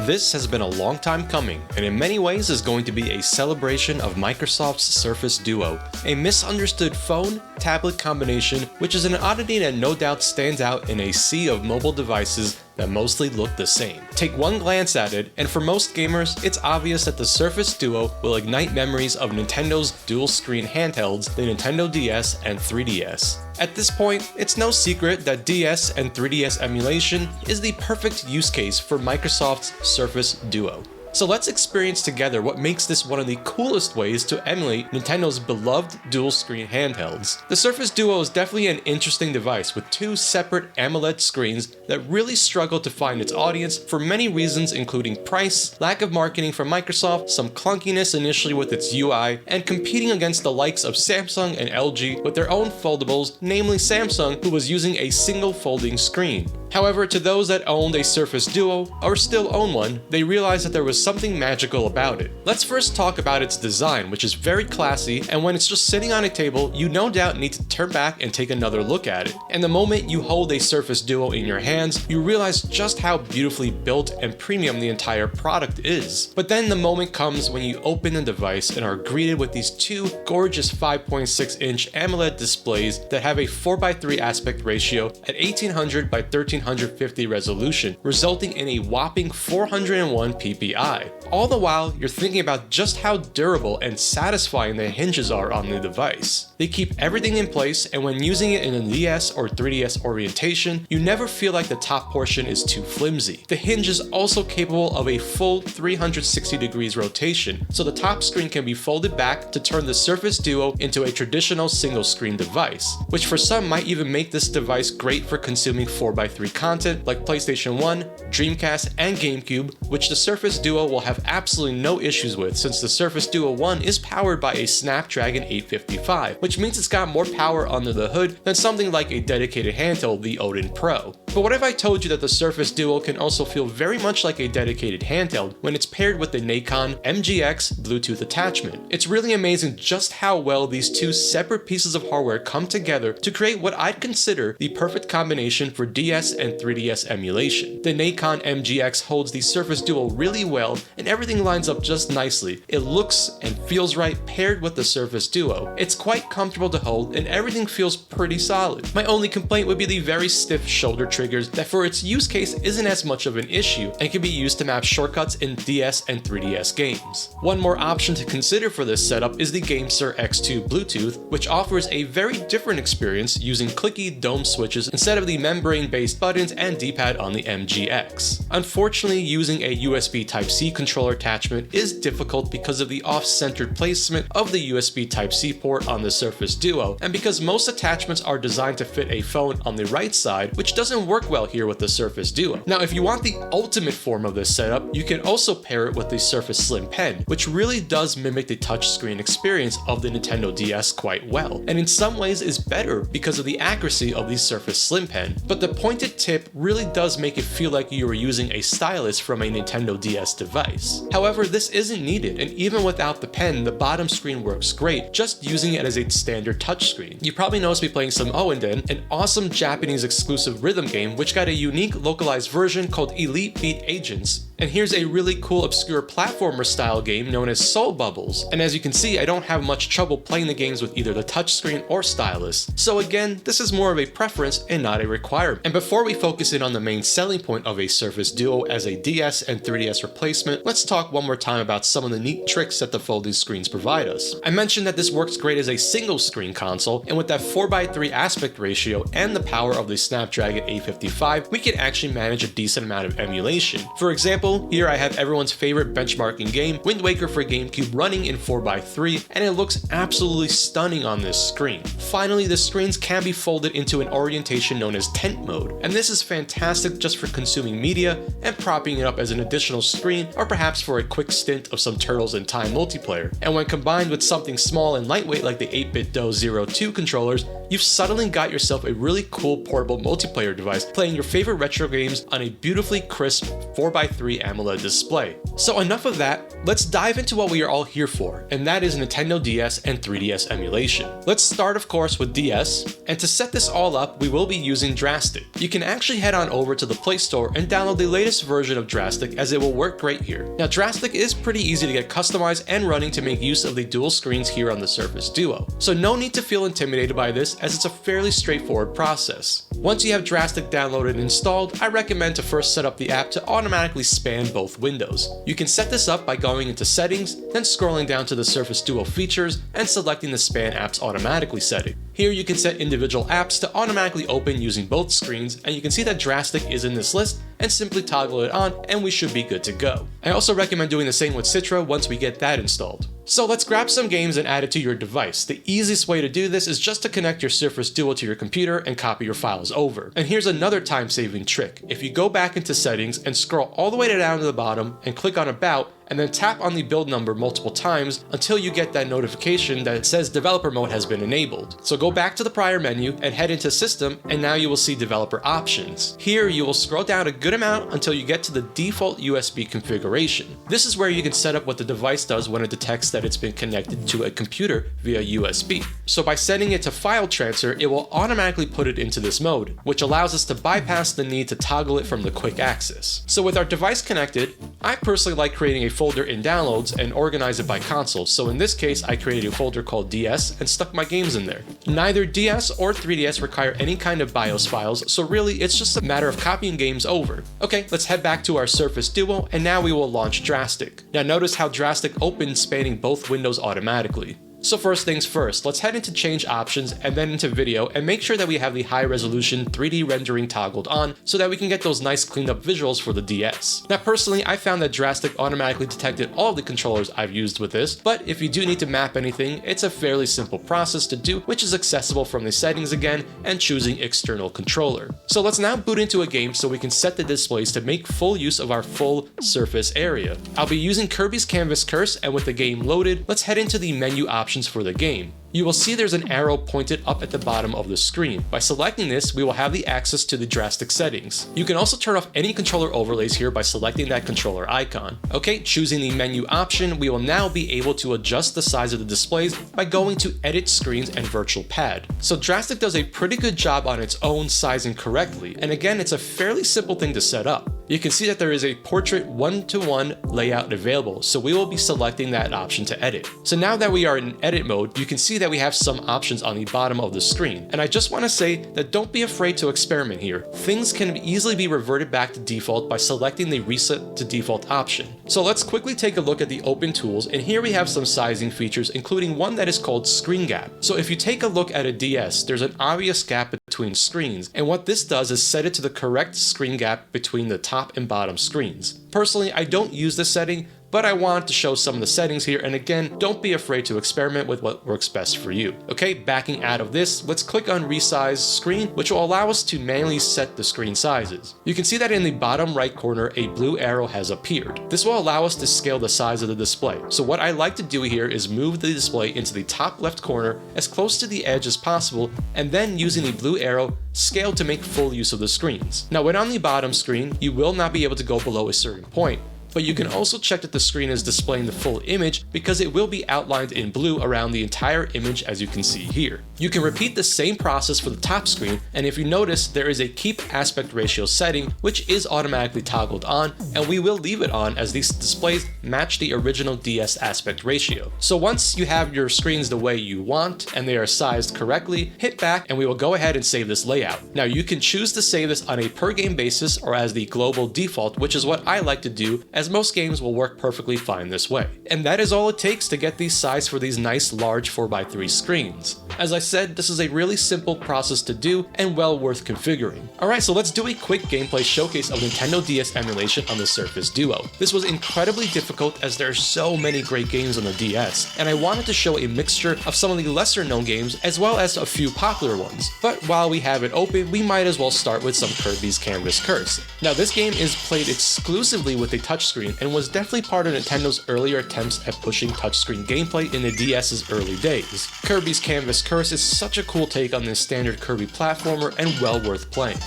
This has been a long time coming, and in many ways is going to be a celebration of Microsoft's Surface Duo, a misunderstood phone-tablet combination which is an oddity that no doubt stands out in a sea of mobile devices that mostly look the same. Take one glance at it, and for most gamers, it's obvious that the Surface Duo will ignite memories of Nintendo's dual-screen handhelds, the Nintendo DS and 3DS. At this point, it's no secret that DS and 3DS emulation is the perfect use case for Microsoft's Surface Duo. So let's experience together what makes this one of the coolest ways to emulate Nintendo's beloved dual-screen handhelds. The Surface Duo is definitely an interesting device with two separate AMOLED screens that really struggle to find its audience for many reasons, including price, lack of marketing from Microsoft, some clunkiness initially with its UI, and competing against the likes of Samsung and LG with their own foldables, namely Samsung, who was using a single folding screen. However, to those that owned a Surface Duo, or still own one, they realized that there was something magical about it. Let's first talk about its design, which is very classy, and when it's just sitting on a table, you no doubt need to turn back and take another look at it. And the moment you hold a Surface Duo in your hands, you realize just how beautifully built and premium the entire product is. But then the moment comes when you open the device and are greeted with these two gorgeous 5.6-inch AMOLED displays that have a 4:3 aspect ratio at 1800 by 1350 resolution, resulting in a whopping 401 ppi. All the while, you're thinking about just how durable and satisfying the hinges are on the device. They keep everything in place, and when using it in a DS or 3DS orientation, you never feel like the top portion is too flimsy. The hinge is also capable of a full 360 degrees rotation, so the top screen can be folded back to turn the Surface Duo into a traditional single screen device, which for some might even make this device great for consuming 4:3 content like PlayStation 1, Dreamcast, and GameCube, which the Surface Duo will have absolutely no issues with since the Surface Duo 1 is powered by a Snapdragon 855, which means it's got more power under the hood than something like a dedicated handheld, the Odin Pro. But what if I told you that the Surface Duo can also feel very much like a dedicated handheld when it's paired with the Nikon MGX Bluetooth attachment? It's really amazing just how well these two separate pieces of hardware come together to create what I'd consider the perfect combination for DS and 3DS emulation. The Nikon MGX holds the Surface Duo really well, and everything lines up just nicely. It looks and feels right paired with the Surface Duo. It's quite comfortable to hold, and everything feels pretty solid. My only complaint would be the very stiff shoulder triggers that for its use case isn't as much of an issue and can be used to map shortcuts in DS and 3DS games. One more option to consider for this setup is the GameSir X2 Bluetooth, which offers a very different experience using clicky dome switches instead of the membrane-based buttons and D-pad on the MGX. Unfortunately, using a USB Type-C controller attachment is difficult because of the off-centered placement of the USB Type-C port on the Surface Duo, and because most attachments are designed to fit a phone on the right side, which doesn't work well here with the Surface Duo. Now, if you want the ultimate form of this setup, you can also pair it with the Surface Slim Pen, which really does mimic the touchscreen experience of the Nintendo DS quite well, and in some ways is better because of the accuracy of the Surface Slim Pen, but the pointed tip really does make it feel like you were using a stylus from a Nintendo DS device. However, this isn't needed, and even without the pen, the bottom screen works great, just using it as a standard touchscreen. You probably noticed me playing some Oenden, an awesome Japanese exclusive rhythm game which got a unique localized version called Elite Beat Agents. And here's a really cool obscure platformer style game known as Soul Bubbles. And as you can see, I don't have much trouble playing the games with either the touchscreen or stylus. So again, this is more of a preference and not a requirement. And before we focus in on the main selling point of a Surface Duo as a DS and 3DS replacement, let's talk one more time about some of the neat tricks that the folding screens provide us. I mentioned that this works great as a single screen console, and with that 4:3 aspect ratio and the power of the Snapdragon 855, we can actually manage a decent amount of emulation. For example, here I have everyone's favorite benchmarking game, Wind Waker for GameCube, running in 4:3, and it looks absolutely stunning on this screen. Finally, the screens can be folded into an orientation known as tent mode, and this is fantastic just for consuming media and propping it up as an additional screen, or perhaps for a quick stint of some Turtles in Time multiplayer. And when combined with something small and lightweight like the 8BitDo 02 controllers, you've suddenly got yourself a really cool portable multiplayer device playing your favorite retro games on a beautifully crisp 4x3 AMOLED display. So enough of that, let's dive into what we are all here for, and that is Nintendo DS and 3DS emulation. Let's start of course with DS, and to set this all up, we will be using Drastic. You can actually head on over to the Play Store and download the latest version of Drastic, as it will work great here. Now Drastic is pretty easy to get customized and running to make use of the dual screens here on the Surface Duo, so no need to feel intimidated by this, as it's a fairly straightforward process. Once you have Drastic downloaded and installed, I recommend to first set up the app to automatically span both windows. You can set this up by going into Settings, then scrolling down to the Surface Duo features and selecting the Span Apps Automatically setting. Here you can set individual apps to automatically open using both screens, and you can see that Drastic is in this list, and simply toggle it on and we should be good to go. I also recommend doing the same with Citra once we get that installed. So let's grab some games and add it to your device. The easiest way to do this is just to connect your Surface Duo to your computer and copy your files over. And here's another time-saving trick. If you go back into Settings and scroll all the way down to the bottom and click on About, and then tap on the build number multiple times until you get that notification that it says developer mode has been enabled. So go back to the prior menu and head into System, and now you will see developer options. Here you will scroll down a good amount until you get to the default USB configuration. This is where you can set up what the device does when it detects that it's been connected to a computer via USB. So by setting it to file transfer, it will automatically put it into this mode, which allows us to bypass the need to toggle it from the quick access. So with our device connected, I personally like creating a folder in Downloads and organize it by console. So in this case, I created a folder called DS and stuck my games in there. Neither DS or 3DS require any kind of BIOS files, so really it's just a matter of copying games over. Okay, let's head back to our Surface Duo, and now we will launch Drastic. Now notice how Drastic opens spanning both windows automatically. So first things first, let's head into Change Options and then into Video, and make sure that we have the high resolution 3D rendering toggled on so that we can get those nice cleaned up visuals for the DS. Now personally, I found that Drastic automatically detected all of the controllers I've used with this, but if you do need to map anything, it's a fairly simple process to do, which is accessible from the settings again and choosing external controller. So let's now boot into a game so we can set the displays to make full use of our full surface area. I'll be using Kirby's Canvas Curse, and with the game loaded, let's head into the menu options for the game. You will see there's an arrow pointed up at the bottom of the screen. By selecting this, we will have the access to the Drastic settings. You can also turn off any controller overlays here by selecting that controller icon. Okay, choosing the menu option, we will now be able to adjust the size of the displays by going to Edit Screens and Virtual Pad. So Drastic does a pretty good job on its own sizing correctly, and again, it's a fairly simple thing to set up. You can see that there is a portrait 1:1 layout available, so we will be selecting that option to edit. So now that we are in edit mode, you can see that we have some options on the bottom of the screen. And I just want to say that don't be afraid to experiment here. Things can easily be reverted back to default by selecting the Reset to Default option. So let's quickly take a look at the open tools, and here we have some sizing features, including one that is called Screen Gap. So if you take a look at a DS, there's an obvious gap between screens, and what this does is set it to the correct screen gap between the top and bottom screens. Personally, I don't use this setting, but I wanted to show some of the settings here, and again, don't be afraid to experiment with what works best for you. Okay, backing out of this, let's click on Resize Screen, which will allow us to manually set the screen sizes. You can see that in the bottom right corner, a blue arrow has appeared. This will allow us to scale the size of the display. So what I like to do here is move the display into the top left corner as close to the edge as possible, and then using the blue arrow, scale to make full use of the screens. Now when on the bottom screen, you will not be able to go below a certain point, but you can also check that the screen is displaying the full image because it will be outlined in blue around the entire image, as you can see here. You can repeat the same process for the top screen, and if you notice, there is a Keep Aspect Ratio setting, which is automatically toggled on, and we will leave it on as these displays match the original DS aspect ratio. So once you have your screens the way you want and they are sized correctly, hit back and we will go ahead and save this layout. Now you can choose to save this on a per game basis or as the global default, which is what I like to do, as most games will work perfectly fine this way. And that is all it takes to get these sized for these nice large 4x3 screens. As I said, this is a really simple process to do and well worth configuring. Alright, so let's do a quick gameplay showcase of Nintendo DS emulation on the Surface Duo. This was incredibly difficult as there are so many great games on the DS, and I wanted to show a mixture of some of the lesser known games as well as a few popular ones. But while we have it open, we might as well start with some Kirby's Canvas Curse. Now this game is played exclusively with a touchscreen and was definitely part of Nintendo's earlier attempts at pushing touchscreen gameplay in the DS's early days. Kirby's Canvas Curse is such a cool take on this standard Kirby platformer and well worth playing.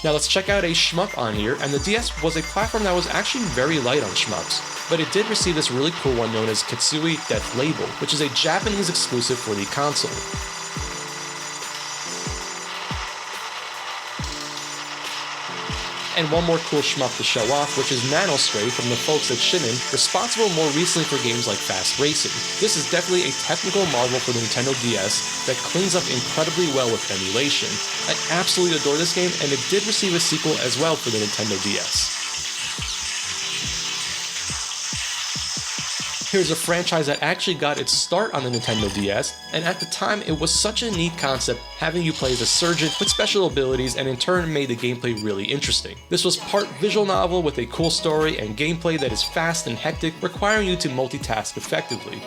Now let's check out a shmup on here, and the DS was a platform that was actually very light on shmups, but it did receive this really cool one known as Kitsui Death Label, which is a Japanese exclusive for the console. And one more cool shmup to show off, which is Nanostray from the folks at Shinin, responsible more recently for games like Fast Racing. This is definitely a technical marvel for the Nintendo DS that cleans up incredibly well with emulation. I absolutely adore this game, and it did receive a sequel as well for the Nintendo DS. Here's a franchise that actually got its start on the Nintendo DS, and at the time it was such a neat concept having you play as a surgeon with special abilities, and in turn made the gameplay really interesting. This was part visual novel with a cool story and gameplay that is fast and hectic, requiring you to multitask effectively.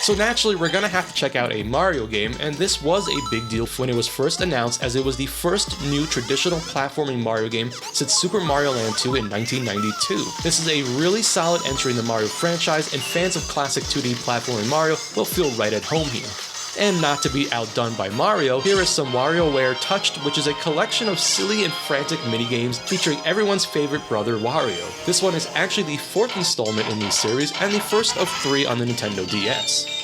So naturally, we're gonna have to check out a Mario game, and this was a big deal when it was first announced, as it was the first new traditional platforming Mario game since Super Mario Land 2 in 1992. This is a really solid entry in the Mario franchise, and fans of classic 2D platforming Mario will feel right at home here. And not to be outdone by Mario, here is some WarioWare Touched, which is a collection of silly and frantic minigames featuring everyone's favorite brother Wario. This one is actually the 4th installment in this series and the first of 3 on the Nintendo DS.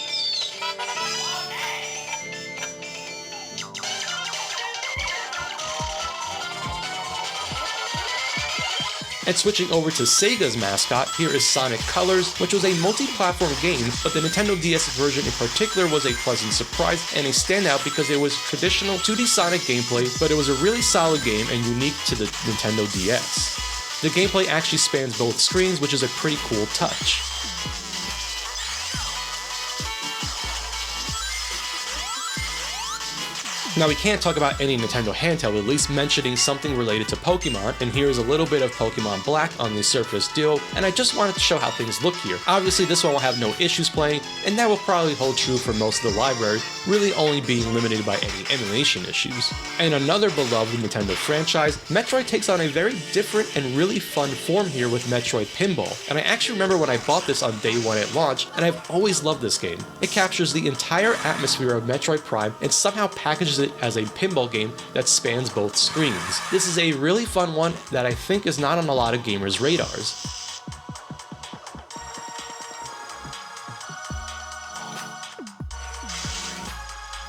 And switching over to Sega's mascot, here is Sonic Colors, which was a multi-platform game, but the Nintendo DS version in particular was a pleasant surprise and a standout because it was traditional 2D Sonic gameplay, but it was a really solid game and unique to the Nintendo DS. The gameplay actually spans both screens, which is a pretty cool touch. Now we can't talk about any Nintendo handheld at least mentioning something related to Pokemon, and here's a little bit of Pokemon Black on the Surface Duo, and I just wanted to show how things look here. Obviously this one will have no issues playing, and that will probably hold true for most of the library, really only being limited by any emulation issues. And another beloved Nintendo franchise, Metroid takes on a very different and really fun form here with Metroid Pinball, and I actually remember when I bought this on day one at launch, and I've always loved this game. It captures the entire atmosphere of Metroid Prime and somehow packages it as a pinball game that spans both screens. This is a really fun one that I think is not on a lot of gamers' radars.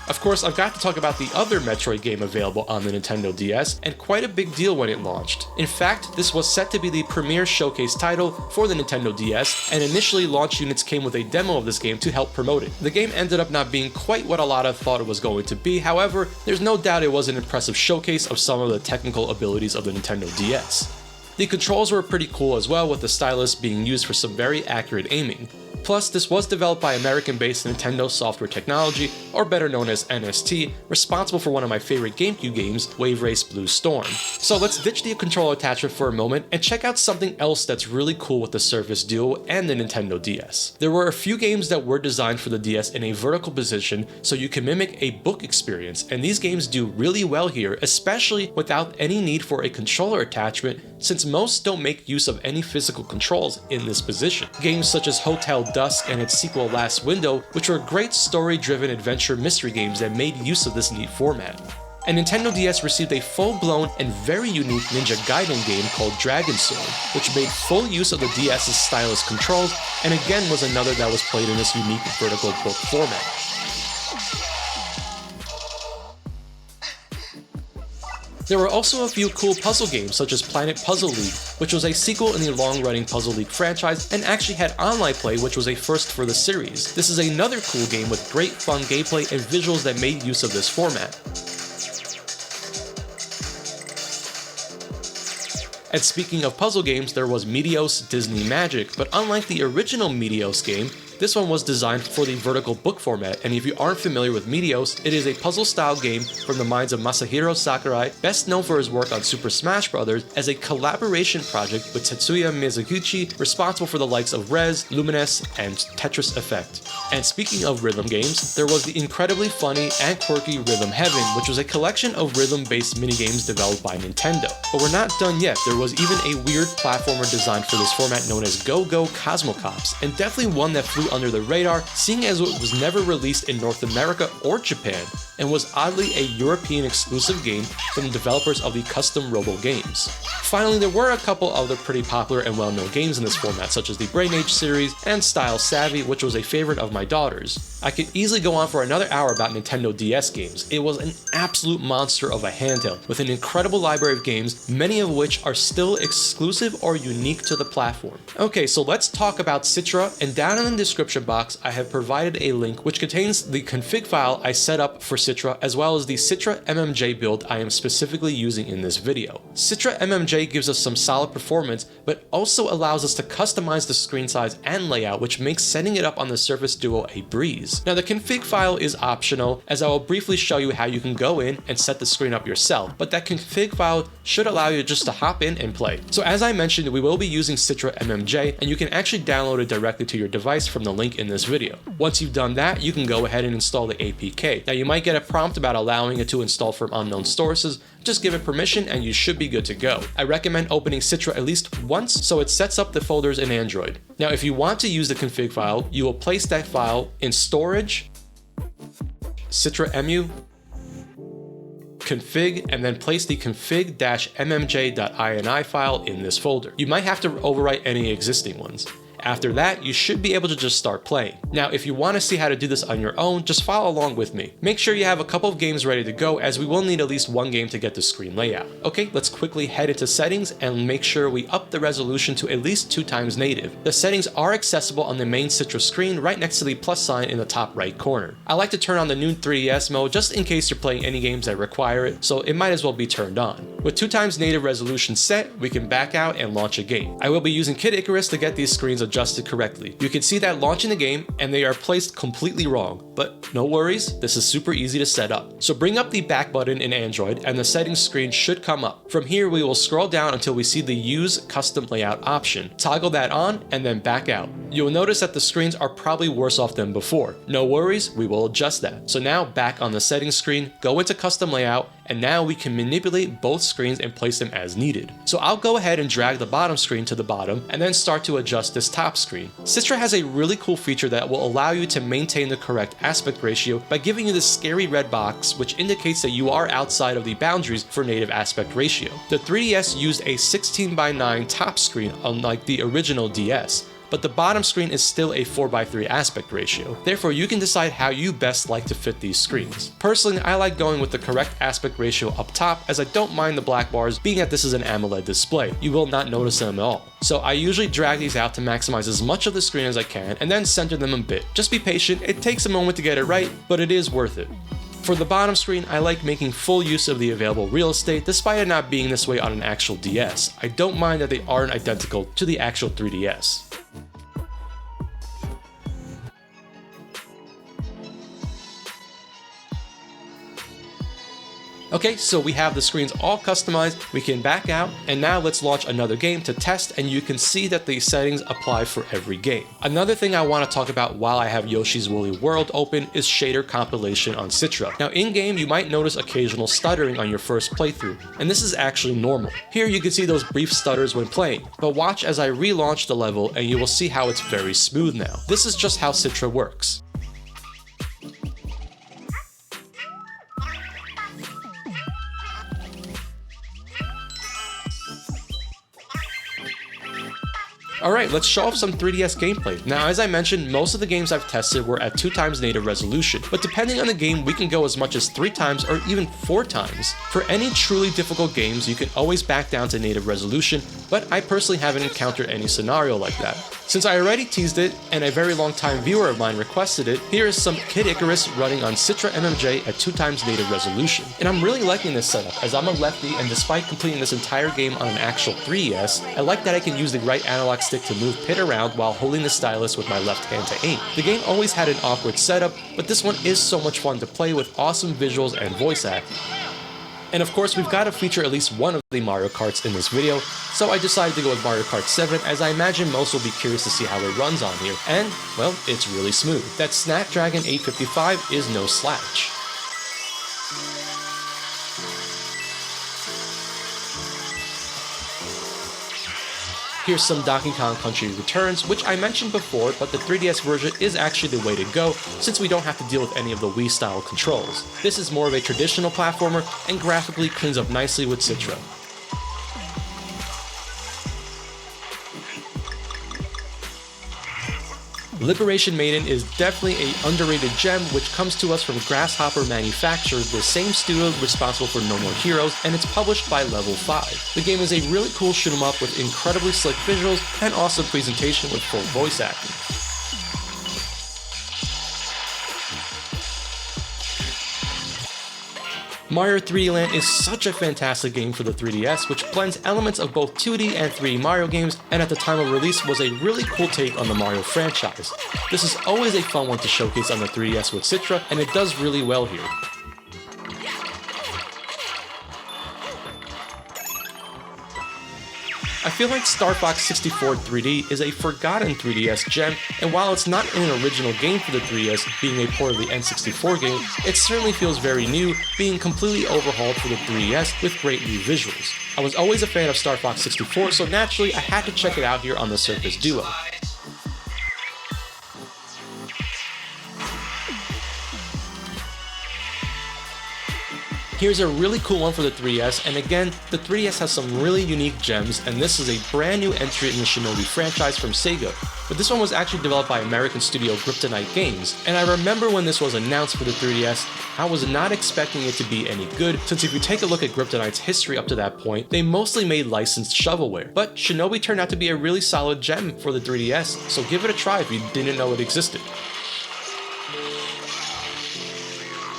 Of course, I've got to talk about the other Metroid game available on the Nintendo DS, and quite a big deal when it launched. In fact, this was set to be the premier showcase title for the Nintendo DS, and initially launch units came with a demo of this game to help promote it. The game ended up not being quite what a lot of thought it was going to be, however, there's no doubt it was an impressive showcase of some of the technical abilities of the Nintendo DS. The controls were pretty cool as well, with the Stylus being used for some very accurate aiming. Plus, this was developed by American-based Nintendo Software Technology, or better known as NST, responsible for one of my favorite GameCube games, Wave Race Blue Storm. So let's ditch the controller attachment for a moment and check out something else that's really cool with the Surface Duo and the Nintendo DS. There were a few games that were designed for the DS in a vertical position so you can mimic a book experience, and these games do really well here, especially without any need for a controller attachment, since most don't make use of any physical controls in this position. Games such as Hotel Dusk and its sequel Last Window, which were great story-driven adventure mystery games that made use of this neat format. And Nintendo DS received a full-blown and very unique Ninja Gaiden game called Dragon Sword, which made full use of the DS's stylus controls, and again was another that was played in this unique vertical book format. There were also a few cool puzzle games such as Planet Puzzle League, which was a sequel in the long-running Puzzle League franchise and actually had online play, which was a first for the series. This is another cool game with great fun gameplay and visuals that made use of this format. And speaking of puzzle games, there was Meteos Disney Magic, but unlike the original Meteos game, This one was designed for the vertical book format, and if you aren't familiar with Meteos, it is a puzzle-style game from the minds of Masahiro Sakurai, best known for his work on Super Smash Bros. As a collaboration project with Tetsuya Mizuguchi, responsible for the likes of Rez, Lumines, and Tetris Effect. And speaking of rhythm games, there was the incredibly funny and quirky Rhythm Heaven, which was a collection of rhythm-based minigames developed by Nintendo. But we're not done yet. There was even a weird platformer designed for this format known as Go Go Cosmocops, and definitely one that flew under the radar, seeing as it was never released in North America or Japan, and was oddly a European exclusive game from the developers of the custom Robo games. Finally, there were a couple other pretty popular and well-known games in this format, such as the Brain Age series and Style Savvy, which was a favorite of my daughter's. I could easily go on for another hour about Nintendo DS games. It was an absolute monster of a handheld, with an incredible library of games, many of which are still exclusive or unique to the platform. Okay, so let's talk about Citra, and down in the description box I have provided a link which contains the config file I set up for Citra, as well as the Citra MMJ build I am specifically using in this video. Citra MMJ gives us some solid performance, but also allows us to customize the screen size and layout, which makes setting it up on the Surface Duo a breeze. Now the config file is optional, as I will briefly show you how you can go in and set the screen up yourself, but that config file should allow you just to hop in and play. So as I mentioned, we will be using Citra MMJ, and you can actually download it directly to your device from the link in this video. Once you've done that, you can go ahead and install the APK. Now you might get a prompt about allowing it to install from unknown sources. Just give it permission and you should be good to go. I recommend opening Citra at least once so it sets up the folders in Android. Now if you want to use the config file, you will place that file in Storage, Citra Emu, Config, and then place the config-mmj.ini file in this folder. You might have to overwrite any existing ones. After that, you should be able to just start playing. Now, if you want to see how to do this on your own, just follow along with me. Make sure you have a couple of games ready to go, as we will need at least one game to get the screen layout. Okay, let's quickly head into settings and make sure we up the resolution to at least 2x native. The settings are accessible on the main Citra screen right next to the plus sign in the top right corner. I like to turn on the new 3DS mode just in case you're playing any games that require it, so it might as well be turned on. With 2x native resolution set, we can back out and launch a game. I will be using Kid Icarus to get these screens adjusted correctly. You can see that launching the game and they are placed completely wrong, but no worries, this is super easy to set up. So bring up the back button in Android and the settings screen should come up. From here we will scroll down until we see the Use Custom Layout option. Toggle that on and then back out. You will notice that the screens are probably worse off than before. No worries, we will adjust that. So now back on the settings screen, go into Custom Layout, and now we can manipulate both screens and place them as needed. So I'll go ahead and drag the bottom screen to the bottom and then start to adjust this top screen. Citra has a really cool feature that will allow you to maintain the correct aspect ratio by giving you this scary red box which indicates that you are outside of the boundaries for native aspect ratio. The 3DS used a 16:9 top screen unlike the original DS, but the bottom screen is still a 4:3 aspect ratio. Therefore, you can decide how you best like to fit these screens. Personally, I like going with the correct aspect ratio up top, as I don't mind the black bars, being that this is an AMOLED display. You will not notice them at all. So I usually drag these out to maximize as much of the screen as I can, and then center them a bit. Just be patient, it takes a moment to get it right, but it is worth it. For the bottom screen, I like making full use of the available real estate, despite it not being this way on an actual DS. I don't mind that they aren't identical to the actual 3DS. Okay, so we have the screens all customized, we can back out, and now let's launch another game to test, and you can see that the settings apply for every game. Another thing I want to talk about while I have Yoshi's Woolly World open is shader compilation on Citra. Now in-game, you might notice occasional stuttering on your first playthrough, and this is actually normal. Here you can see those brief stutters when playing, but watch as I relaunch the level and you will see how it's very smooth now. This is just how Citra works. Alright, let's show off some 3DS gameplay. Now, as I mentioned, most of the games I've tested were at 2x native resolution, but depending on the game, we can go as much as 3x or even 4x. For any truly difficult games, you can always back down to native resolution, but I personally haven't encountered any scenario like that. Since I already teased it, and a very long time viewer of mine requested it, here is some Kid Icarus running on Citra MMJ at 2x native resolution. And I'm really liking this setup, as I'm a lefty, and despite completing this entire game on an actual 3DS, I like that I can use the right analog stick to move Pit around while holding the stylus with my left hand to aim. The game always had an awkward setup, but this one is so much fun to play with awesome visuals and voice acting. And of course, we've got to feature at least one of the Mario Karts in this video, so I decided to go with Mario Kart 7, as I imagine most will be curious to see how it runs on here, and, well, it's really smooth. That Snapdragon 855 is no slouch. Here's some Donkey Kong Country Returns, which I mentioned before, but the 3DS version is actually the way to go, since we don't have to deal with any of the Wii-style controls. This is more of a traditional platformer, and graphically cleans up nicely with Citra. Liberation Maiden is definitely an underrated gem, which comes to us from Grasshopper Manufacturers, the same studio responsible for No More Heroes, and it's published by Level 5. The game is a really cool shoot 'em up with incredibly slick visuals and awesome presentation with full voice acting. Mario 3D Land is such a fantastic game for the 3DS, which blends elements of both 2D and 3D Mario games, and at the time of release was a really cool take on the Mario franchise. This is always a fun one to showcase on the 3DS with Citra, and it does really well here. I feel like Star Fox 64 3D is a forgotten 3DS gem, and while it's not an original game for the 3DS, being a port of the N64 game, it certainly feels very new, being completely overhauled for the 3DS with great new visuals. I was always a fan of Star Fox 64, so naturally I had to check it out here on the Surface Duo. Here's a really cool one for the 3DS, and again, the 3DS has some really unique gems, and this is a brand new entry in the Shinobi franchise from Sega. But this one was actually developed by American studio Kryptonite Games, and I remember when this was announced for the 3DS, I was not expecting it to be any good, since if you take a look at Kryptonite's history up to that point, they mostly made licensed shovelware. But Shinobi turned out to be a really solid gem for the 3DS, so give it a try if you didn't know it existed.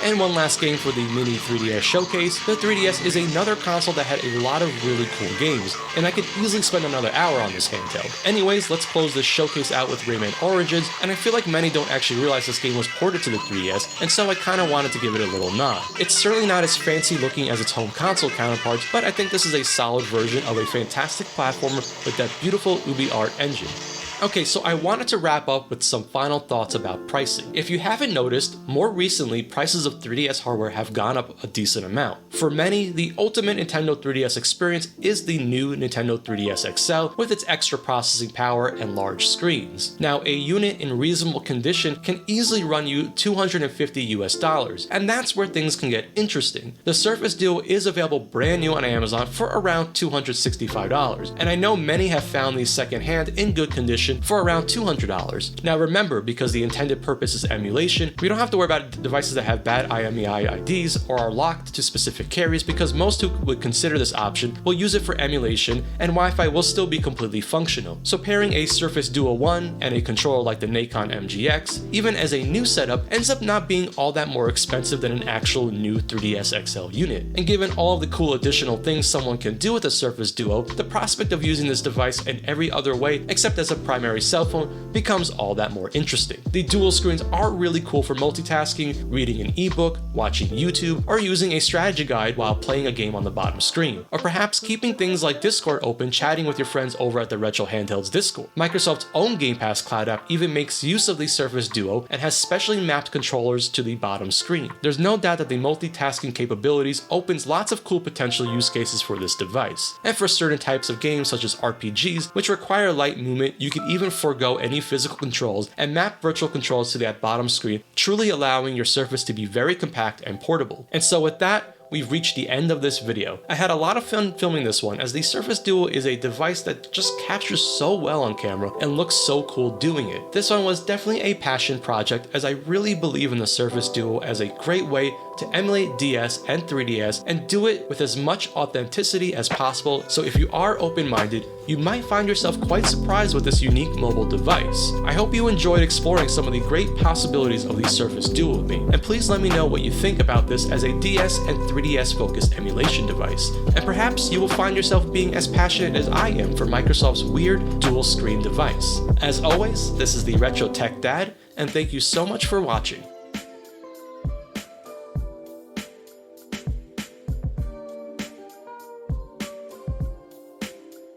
And one last game for the Mini 3DS Showcase. The 3DS is another console that had a lot of really cool games, and I could easily spend another hour on this handheld. Anyways, let's close this showcase out with Rayman Origins, and I feel like many don't actually realize this game was ported to the 3DS, and so I kinda wanted to give it a little nod. It's certainly not as fancy looking as its home console counterparts, but I think this is a solid version of a fantastic platformer with that beautiful UbiArt engine. Okay, so I wanted to wrap up with some final thoughts about pricing. If you haven't noticed, more recently prices of 3DS hardware have gone up a decent amount. For many, the ultimate Nintendo 3DS experience is the new Nintendo 3DS XL with its extra processing power and large screens. Now, a unit in reasonable condition can easily run you $250 US, and that's where things can get interesting. The Surface Duo is available brand new on Amazon for around $265, and I know many have found these secondhand in good condition for around $200. Now remember, because the intended purpose is emulation, we don't have to worry about devices that have bad IMEI IDs or are locked to specific carriers, because most who would consider this option will use it for emulation, and Wi-Fi will still be completely functional. So pairing a Surface Duo 1 and a controller like the Nacon MGX, even as a new setup, ends up not being all that more expensive than an actual new 3DS XL unit. And given all of the cool additional things someone can do with a Surface Duo, the prospect of using this device in every other way except as a primary cell phone becomes all that more interesting. The dual screens are really cool for multitasking, reading an ebook, watching YouTube, or using a strategy guide while playing a game on the bottom screen. Or perhaps keeping things like Discord open, chatting with your friends over at the Retro Handhelds Discord. Microsoft's own Game Pass Cloud app even makes use of the Surface Duo and has specially mapped controllers to the bottom screen. There's no doubt that the multitasking capabilities opens lots of cool potential use cases for this device. And for certain types of games such as RPGs, which require light movement, you can even forego any physical controls and map virtual controls to that bottom screen, truly allowing your Surface to be very compact and portable. And so with that, we've reached the end of this video. I had a lot of fun filming this one, as the Surface Duo is a device that just captures so well on camera and looks so cool doing it. This one was definitely a passion project, as I really believe in the Surface Duo as a great way to emulate DS and 3DS and do it with as much authenticity as possible, so if you are open-minded, you might find yourself quite surprised with this unique mobile device. I hope you enjoyed exploring some of the great possibilities of the Surface Duo with me, and please let me know what you think about this as a DS and 3DS focused emulation device, and perhaps you will find yourself being as passionate as I am for Microsoft's weird dual screen device. As always, this is the Retro Tech Dad, and thank you so much for watching.